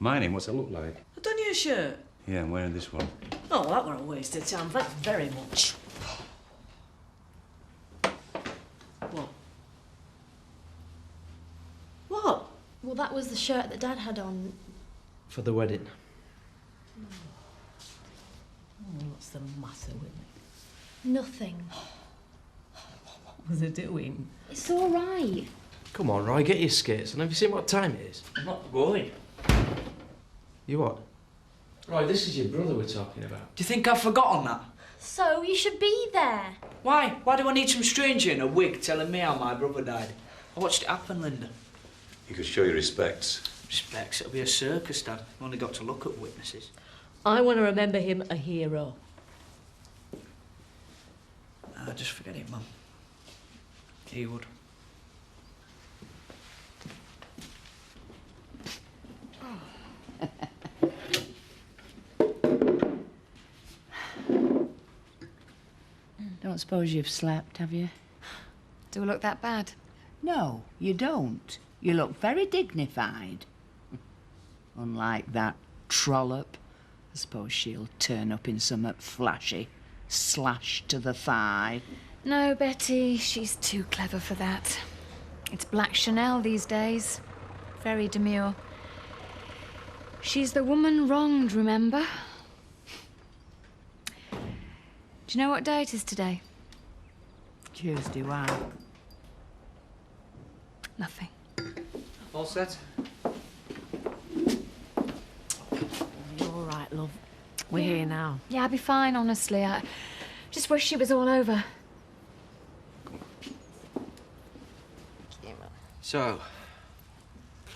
Mining, what's it look like? I've done you a shirt. Yeah, I'm wearing this one. Oh, that were a waste of time. Thanks very much. What? What? Well, that was the shirt that Dad had on. For the wedding. Oh, what's the matter with me? Nothing. What was I doing? It's all right. Come on, Roy, get your skates on. Have you seen what time it is? I'm not going. You what? Roy, this is your brother we're talking about. Do you think I've forgotten that? So, you should be there. Why? Why do I need some stranger in a wig telling me how my brother died? I watched it happen, Linda. You could show your respects. Respects, it'll be a circus, Dad. I've only got to look at witnesses. I want to remember him a hero. Just forget it, Mum. He would. Don't suppose you've slept, have you? Do I look that bad? No, you don't. You look very dignified. Unlike that trollop. I suppose she'll turn up in something flashy, slashed to the thigh. No, Betty, she's too clever for that. It's black Chanel these days. Very demure. She's the woman wronged, remember? Do you know what day it is today? Tuesday, why? Nothing. All set? You're all right, love. We're here now. Yeah, I'll be fine, honestly. I just wish it was all over. So,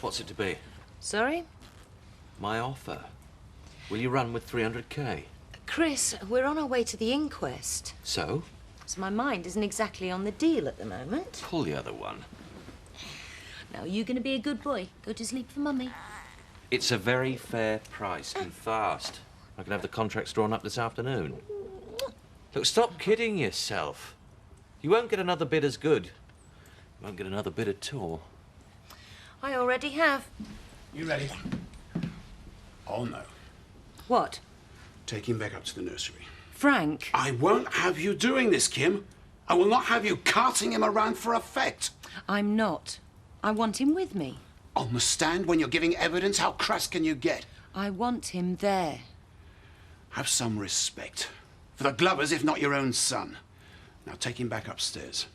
what's it to be? Sorry? My offer. Will you run with 300k? Chris, we're on our way to the inquest. So? So my mind isn't exactly on the deal at the moment. Pull the other one. Now, are you going to be a good boy? Go to sleep for Mummy. It's a very fair price and fast. I can have the contracts drawn up this afternoon. Look, stop kidding yourself. You won't get another bid as good. You won't get another bid at all. I already have. You ready? Oh, no. What? Take him back up to the nursery. Frank? I won't have you doing this, Kim. I will not have you carting him around for effect. I'm not. I want him with me. On the stand when you're giving evidence? How crass can you get? I want him there. Have some respect. For the Glovers, if not your own son. Now take him back upstairs.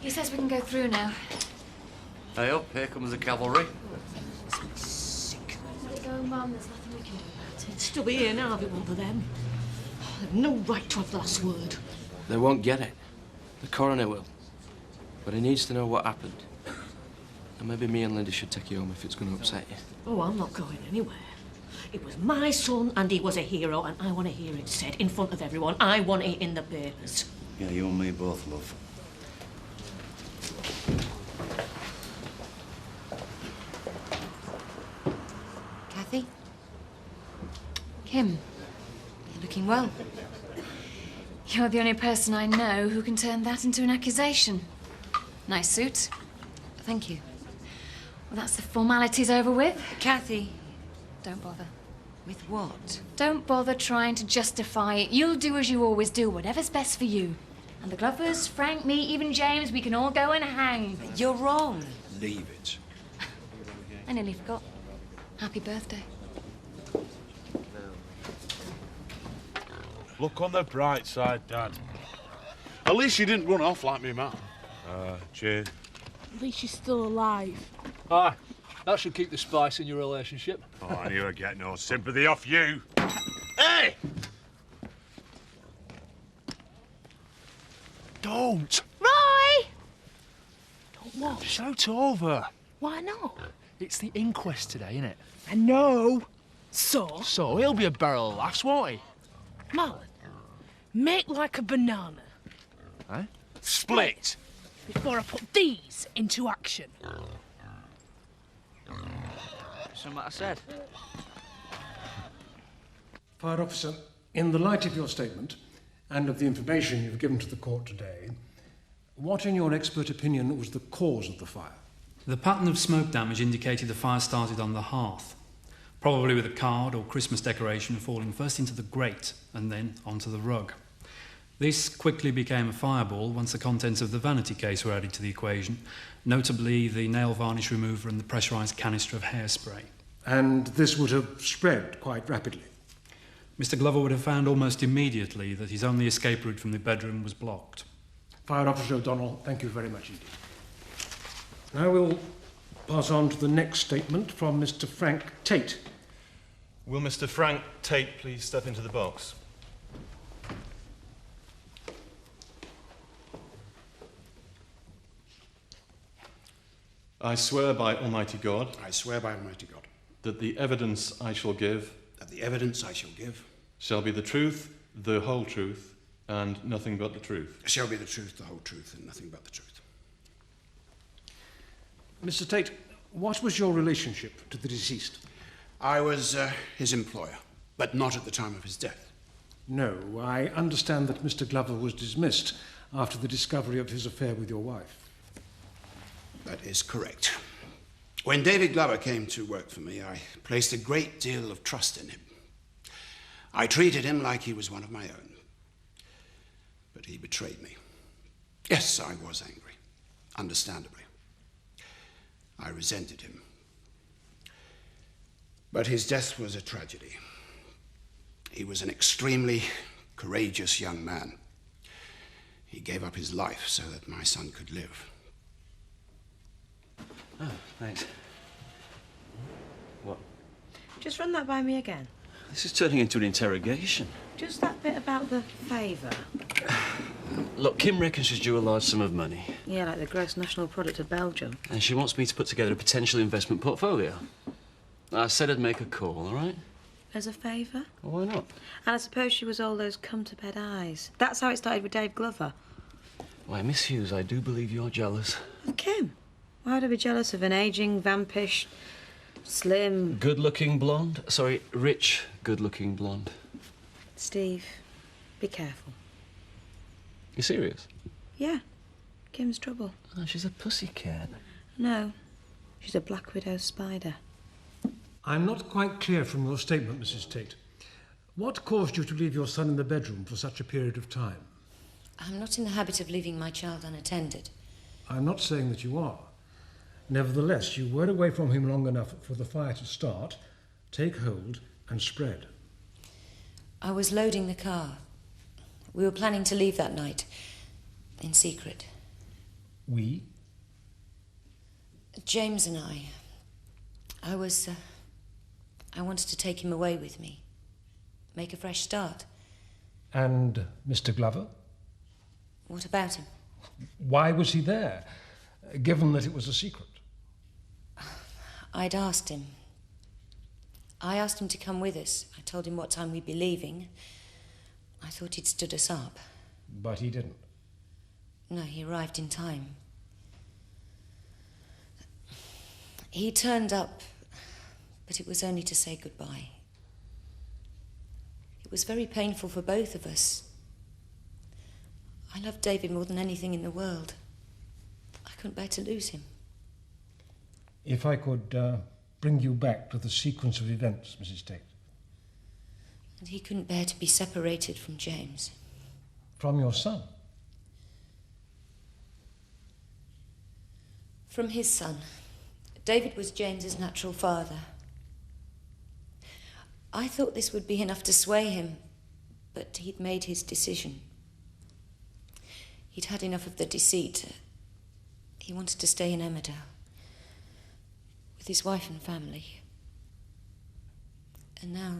He says we can go through now. Hey up, here comes the cavalry. Sick. Let it go, Mum. There's nothing we can do about it. Still be here now if it weren't for them. They've no right to have the last word. They won't get it. The coroner will. But he needs to know what happened. And maybe me and Linda should take you home if it's going to upset you. Oh, I'm not going anywhere. It was my son and he was a hero and I want to hear it said in front of everyone. I want it in the papers. Yeah, you and me both, love. Kathy? Kim, you're looking well. You're the only person I know who can turn that into an accusation. Nice suit. Thank you. Well, that's the formalities over with. Kathy? Don't bother. With what? Don't bother trying to justify it. You'll do as you always do, whatever's best for you. And the Glovers, Frank, me, even James, we can all go and hang. You're wrong. Leave it. I nearly forgot. Happy birthday. Look on the bright side, Dad. At least you didn't run off like me, man. Cheers. At least she's still alive. Aye, that should keep the spice in your relationship. Oh, I knew I'd get no sympathy off you. Hey! Don't! Roy! Don't what? Shout over. Why not? It's the inquest today, innit? I know. So? So he'll be a barrel of laughs, won't he? Marlon, make like a banana. Eh? Split! Before I put these into action. Something I said. Fire officer, in the light of your statement and of the information you've given to the court today, What, in your expert opinion, was the cause of the fire? The pattern of smoke damage indicated the fire started on the hearth, probably with a card or Christmas decoration falling first into the grate and then onto the rug. This quickly became a fireball once the contents of the vanity case were added to the equation, notably the nail varnish remover and the pressurised canister of hairspray. And this would have spread quite rapidly? Mr. Glover would have found almost immediately that his only escape route from the bedroom was blocked. Fire Officer O'Donnell, thank you very much indeed. Now we'll pass on to the next statement from Mr. Frank Tate. Will Mr. Frank Tate please step into the box? I swear by Almighty God. I swear by Almighty God. That the evidence I shall give. That the evidence I shall give. Shall be the truth, the whole truth, and nothing but the truth. Shall be the truth, the whole truth, and nothing but the truth. Mr. Tate, what was your relationship to the deceased? I was his employer, but not at the time of his death. No, I understand that Mr. Glover was dismissed after the discovery of his affair with your wife. That is correct. When David Glover came to work for me, I placed a great deal of trust in him. I treated him like he was one of my own. But he betrayed me. Yes, I was angry, understandably. I resented him. But his death was a tragedy. He was an extremely courageous young man. He gave up his life so that my son could live. Oh, thanks. What? Just run that by me again. This is turning into an interrogation. Just that bit about the favour. Look, Kim reckons she's due a large sum of money. Yeah, like the gross national product of Belgium. And she wants me to put together a potential investment portfolio. I said I'd make a call, all right? As a favour? Well, why not? And I suppose she was all those come-to-bed eyes. That's how it started with Dave Glover. Why, Miss Hughes, I do believe you're jealous. Of Kim? Why would I be jealous of an ageing, vampish, slim... Good-looking blonde? Sorry, rich, good-looking blonde. Steve, be careful. You serious? Yeah. Kim's trouble. Oh, she's a pussycat. No. She's a black widow spider. I'm not quite clear from your statement, Mrs. Tate. What caused you to leave your son in the bedroom for such a period of time? I'm not in the habit of leaving my child unattended. I'm not saying that you are. Nevertheless, you were away from him long enough for the fire to start, take hold, and spread. I was loading the car. We were planning to leave that night, in secret. We? James and I. I wanted to take him away with me. Make a fresh start. And Mr. Glover? What about him? Why was he there, given that it was a secret? I'd asked him. I asked him to come with us. I told him what time we'd be leaving. I thought he'd stood us up. But he didn't. No, he arrived in time. He turned up, but it was only to say goodbye. It was very painful for both of us. I loved David more than anything in the world. I couldn't bear to lose him. If I could bring you back to the sequence of events, Mrs. Tate. And he couldn't bear to be separated from James. From your son? From his son. David was James's natural father. I thought this would be enough to sway him, but he'd made his decision. He'd had enough of the deceit. He wanted to stay in Emmerdale with his wife and family. And now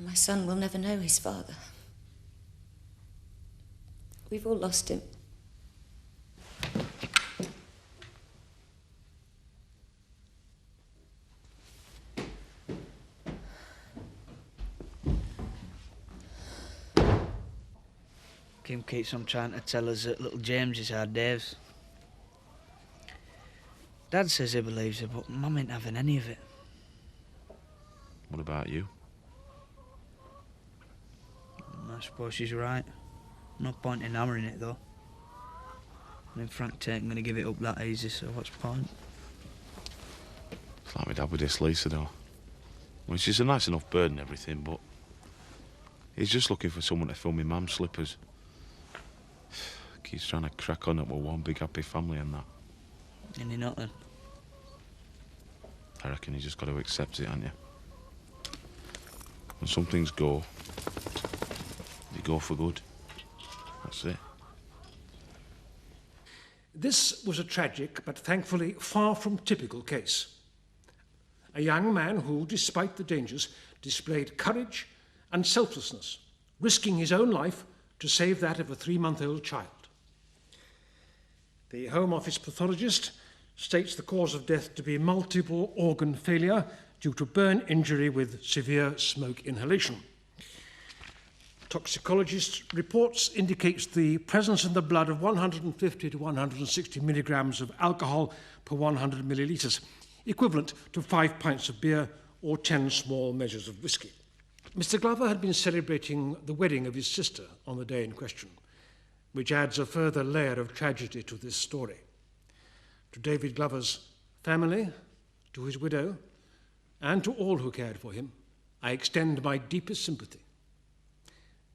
my son will never know his father. We've all lost him. Kim keeps on trying to tell us that little James is our Dave's. Dad says he believes her, but Mum ain't having any of it. What about you? I suppose she's right. No point in hammering it, though. And then Frank ain't going to give it up that easy, so what's the point? It's like my dad with this Lisa, though. Well, she's a nice enough bird and everything, but he's just looking for someone to fill my mum's slippers. Keeps trying to crack on that we're one big happy family and that. And you're not then? I reckon you just got to accept it, haven't you? When some things go, they go for good. That's it. This was a tragic, but thankfully far from typical case. A young man who, despite the dangers, displayed courage and selflessness, risking his own life to save that of a 3-month-old child. The Home Office pathologist states the cause of death to be multiple organ failure due to burn injury with severe smoke inhalation. Toxicologist reports indicates the presence in the blood of 150 to 160 milligrams of alcohol per 100 millilitres, equivalent to 5 pints of beer or 10 small measures of whisky. Mr. Glover had been celebrating the wedding of his sister on the day in question, which adds a further layer of tragedy to this story. To David Glover's family, to his widow, and to all who cared for him, I extend my deepest sympathy.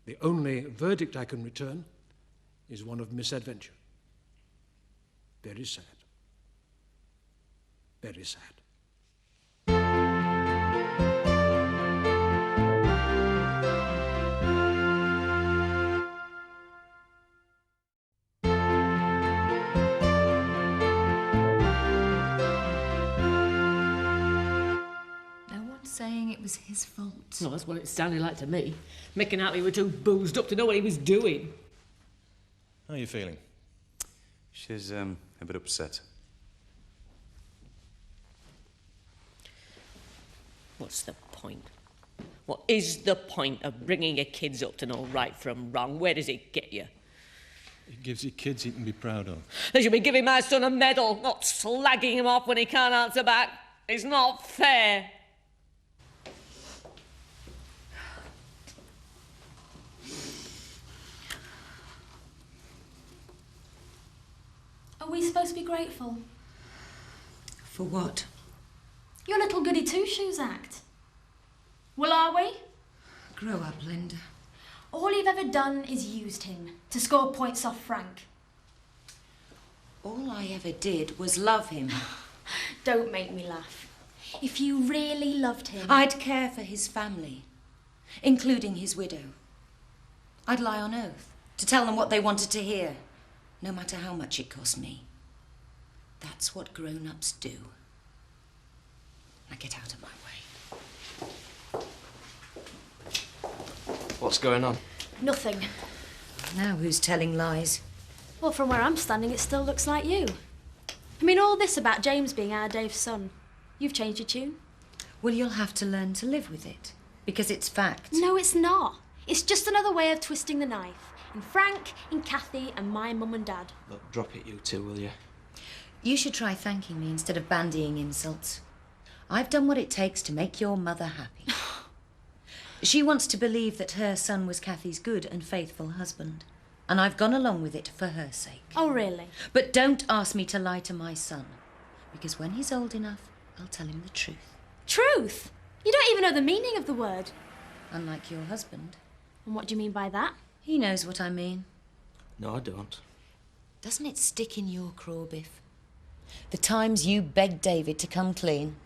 The only verdict I can return is one of misadventure. Very sad. Very sad. Saying it was his fault. No, that's what it sounded like to me. Making out he were too boozed up to know what he was doing. How are you feeling? She's a bit upset. What's the point? What is the point of bringing your kids up to know right from wrong? Where does it get you? It gives you kids you can be proud of. They should be giving my son a medal, not slagging him off when he can't answer back. It's not fair. Are we supposed to be grateful? For what? Your little goody two-shoes act. Well, are we? Grow up, Linda. All you've ever done is used him to score points off Frank. All I ever did was love him. Don't make me laugh. If you really loved him... I'd care for his family, including his widow. I'd lie on oath to tell them what they wanted to hear, no matter how much it cost me. That's what grown-ups do. Now get out of my way. What's going on? Nothing. Now who's telling lies? Well, from where I'm standing, it still looks like you. I mean, all this about James being our Dave's son. You've changed your tune. Well, you'll have to learn to live with it, because it's fact. No, it's not. It's just another way of twisting the knife. In Frank, in Kathy, and my mum and dad. Look, drop it, you two, will you? You should try thanking me instead of bandying insults. I've done what it takes to make your mother happy. She wants to believe that her son was Kathy's good and faithful husband. And I've gone along with it for her sake. Oh, really? But don't ask me to lie to my son. Because when he's old enough, I'll tell him the truth. Truth? You don't even know the meaning of the word. Unlike your husband. And what do you mean by that? He knows what I mean. No, I don't. Doesn't it stick in your craw, Biff? The times you begged David to come clean.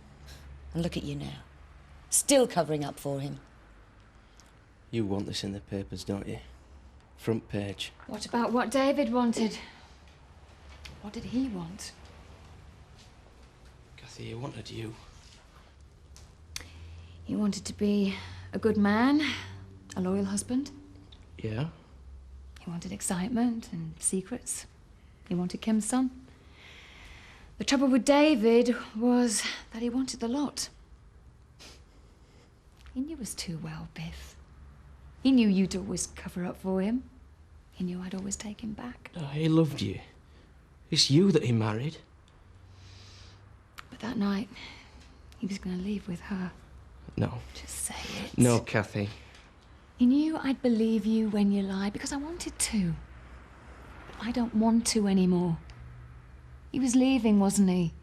And look at you now. Still covering up for him. You want this in the papers, don't you? Front page. What about what David wanted? What did he want? Kathy, he wanted you. He wanted to be a good man, a loyal husband. Yeah? He wanted excitement and secrets. He wanted Kim's son. The trouble with David was that he wanted the lot. He knew us too well, Biff. He knew you'd always cover up for him. He knew I'd always take him back. No, he loved you. It's you that he married. But that night, he was going to leave with her. No. Just say it. No, Kathy. He knew I'd believe you when you lied because I wanted to. But I don't want to anymore. He was leaving, wasn't he?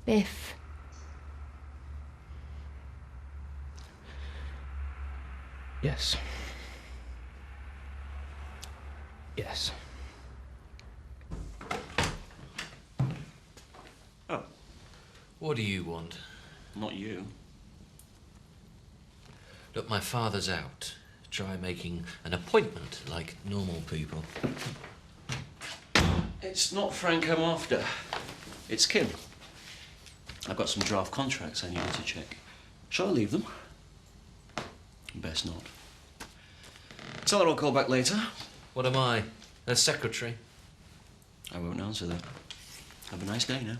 Biff. Yes. Yes. Oh. What do you want? Not you. Look, my father's out. Try making an appointment like normal people. It's not Frank I'm after. It's Kim. I've got some draft contracts I need to check. Shall I leave them? Best not. Tell her I'll call back later. What am I? Her secretary? I won't answer that. Have a nice day now.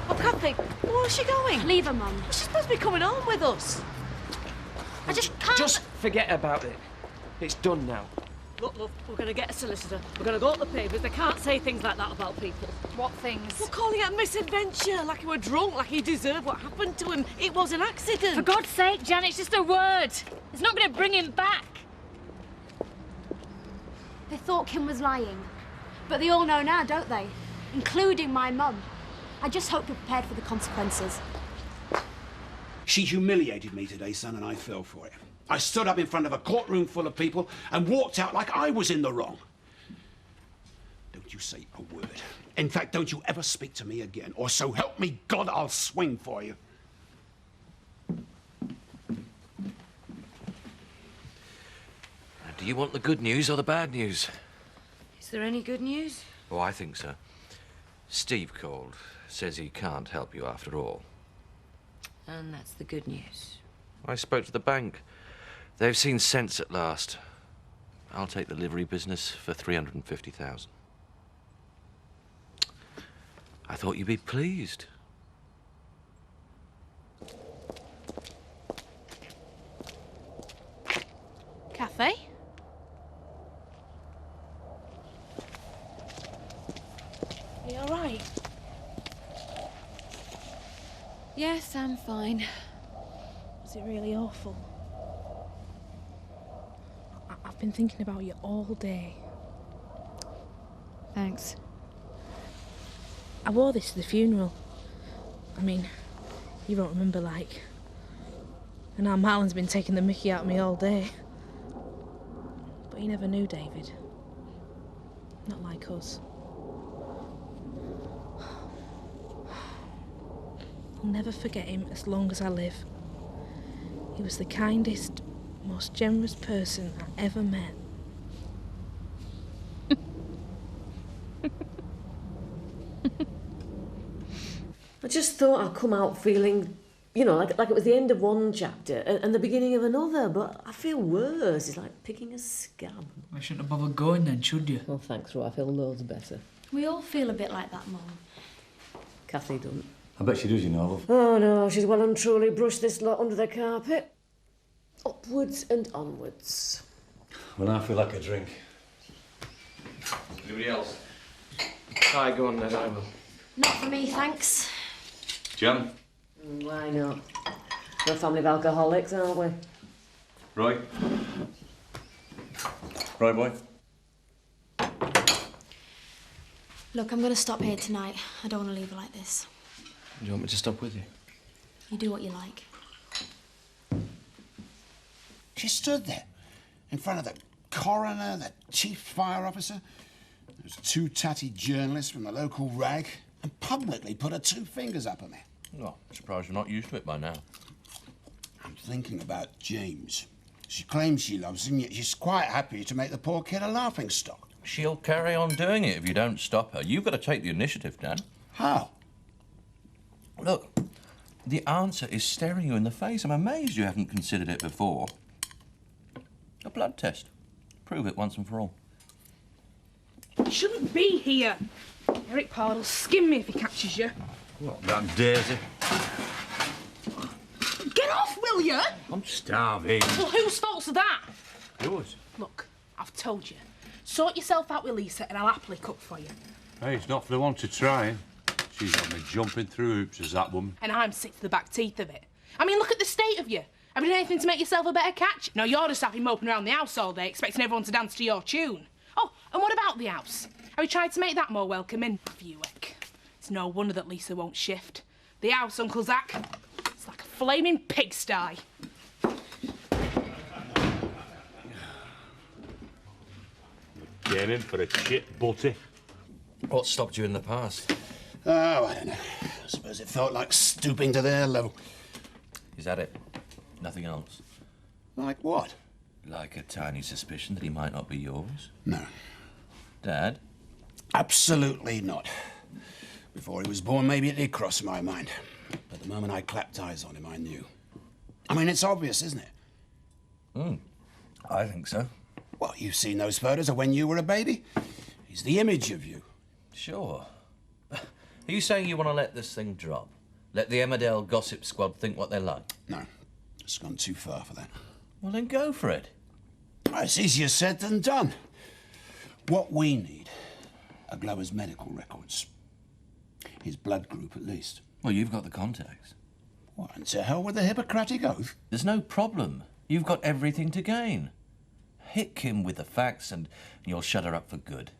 Oh, Kathy, where's she going? Leave her, Mum. She's supposed to be coming home with us. I just can't... Just forget about it. It's done now. Look, love, we're going to get a solicitor. We're going to go to the papers. They can't say things like that about people. What things? We're calling it a misadventure, like he were drunk, like he deserved what happened to him. It was an accident. For God's sake, Jan, it's just a word. It's not going to bring him back. They thought Kim was lying. But they all know now, don't they? Including my mum. I just hope you're prepared for the consequences. She humiliated me today, son, and I fell for it. I stood up in front of a courtroom full of people and walked out like I was in the wrong. Don't you say a word. In fact, don't you ever speak to me again, or so help me God, I'll swing for you. Do you want the good news or the bad news? Is there any good news? Oh, I think so. Steve called. Says he can't help you after all. And that's the good news. I spoke to the bank. They've seen sense at last. I'll take the livery business for $350,000. I thought you'd be pleased. Cafe? Are you all right? Yes, I'm fine. Was it really awful? I've been thinking about you all day. Thanks. I wore this to the funeral. I mean, you won't remember, like. And now Marlon's been taking the mickey out of me all day. But he never knew David. Not like us. I'll never forget him as long as I live. He was the kindest, most generous person I ever met. I just thought I'd come out feeling, you know, like it was the end of one chapter and the beginning of another, but I feel worse. It's like picking a scab. I shouldn't have bothered going then, should you? Oh, thanks, Ro. I feel loads better. We all feel a bit like that, Mum. Kathy don't. I bet she does, you know, love. Oh, no, she's well and truly brushed this lot under the carpet. Upwards and onwards. When I feel like a drink. Anybody else? Aye, go on then, I will. Not for me, thanks. Jan? Why not? We're a family of alcoholics, aren't we? Roy? Roy, boy? Look, I'm going to stop here tonight. I don't want to leave her like this. Do you want me to stop with you? You do what you like. She stood there in front of the coroner, the chief fire officer, there's two tatty journalists from the local rag, and publicly put her two fingers up at me. Well, I'm surprised you're not used to it by now. I'm thinking about James. She claims she loves him, yet she's quite happy to make the poor kid a laughing stock. She'll carry on doing it if you don't stop her. You've got to take the initiative, Dan. How? Look, the answer is staring you in the face. I'm amazed you haven't considered it before. A blood test. Prove it once and for all. You shouldn't be here. Eric Pard will skin me if he catches you. What, that Daisy? Get off, will you? I'm starving. Well, whose fault's that? Yours. Look, I've told you. Sort yourself out with Lisa and I'll happily cook for you. Hey, it's not for the one to try. She's got me jumping through hoops as that woman. And I'm sick to the back teeth of it. I mean, look at the state of you. Have you done anything to make yourself a better catch? No, you're just happy moping around the house all day, expecting everyone to dance to your tune. Oh, and what about the house? Have you tried to make that more welcoming? Buick. It's no wonder that Lisa won't shift. The house, Uncle Zach, it's like a flaming pigsty. Came in for a chip butty. What stopped you in the past? Oh, I don't know. I suppose it felt like stooping to their level. Is that it? Nothing else? Like what? Like a tiny suspicion that he might not be yours? No. Dad? Absolutely not. Before he was born, maybe it did cross my mind. But the moment I clapped eyes on him, I knew. I mean, it's obvious, isn't it? I think so. Well, you've seen those photos of when you were a baby. He's the image of you. Sure. Are you saying you want to let this thing drop? Let the Emmerdale gossip squad think what they like? No. It's gone too far for that. Well, then go for it. It's easier said than done. What we need are Glover's medical records. His blood group, at least. Well, you've got the contacts. What, and to hell with the Hippocratic Oath? There's no problem. You've got everything to gain. Hit Kim with the facts and you'll shut her up for good.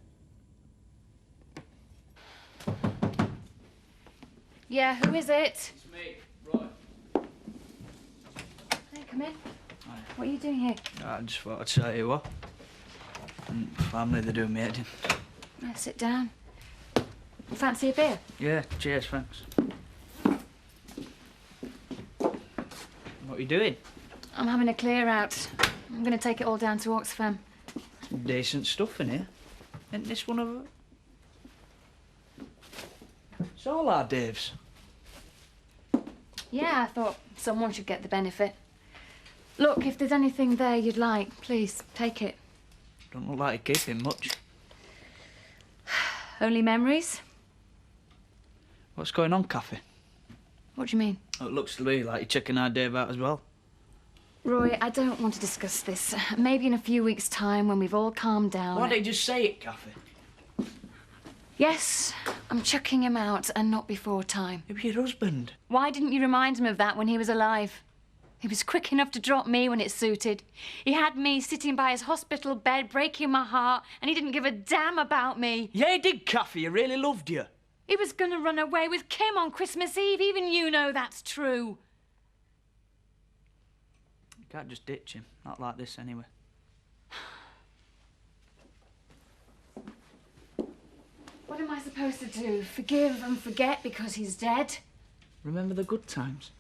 Yeah, who is it? It's me, Roy. Hey, come in. Hi. What are you doing here? I just thought I'd say you what. And family, they're doing me head in. Yeah, sit down. Fancy a beer? Yeah, cheers, thanks. What are you doing? I'm having a clear out. I'm going to take it all down to Oxfam. Some decent stuff in here. Isn't this one of them? It's all our Dave's. Yeah, I thought someone should get the benefit. Look, if there's anything there you'd like, please, take it. Don't look like you're keeping much. Only memories? What's going on, Kathy? What do you mean? Oh, it looks to me like you're checking our Dave out as well. Roy, I don't want to discuss this. Maybe in a few weeks' time when we've all calmed down. Why don't you just say it, Kathy? Yes, I'm chucking him out and not before time. Maybe your husband. Why didn't you remind him of that when he was alive? He was quick enough to drop me when it suited. He had me sitting by his hospital bed, breaking my heart, and he didn't give a damn about me. Yeah, he did, Kathy. He really loved you. He was going to run away with Kim on Christmas Eve. Even you know that's true. You can't just ditch him. Not like this, anyway. What am I supposed to do? Forgive and forget because he's dead? Remember the good times?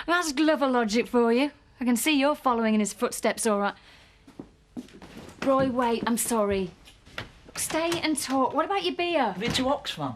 That's Glover logic for you. I can see you're following in his footsteps, all right. Roy, wait, I'm sorry. Stay and talk. What about your beer? Have you to Oxfam?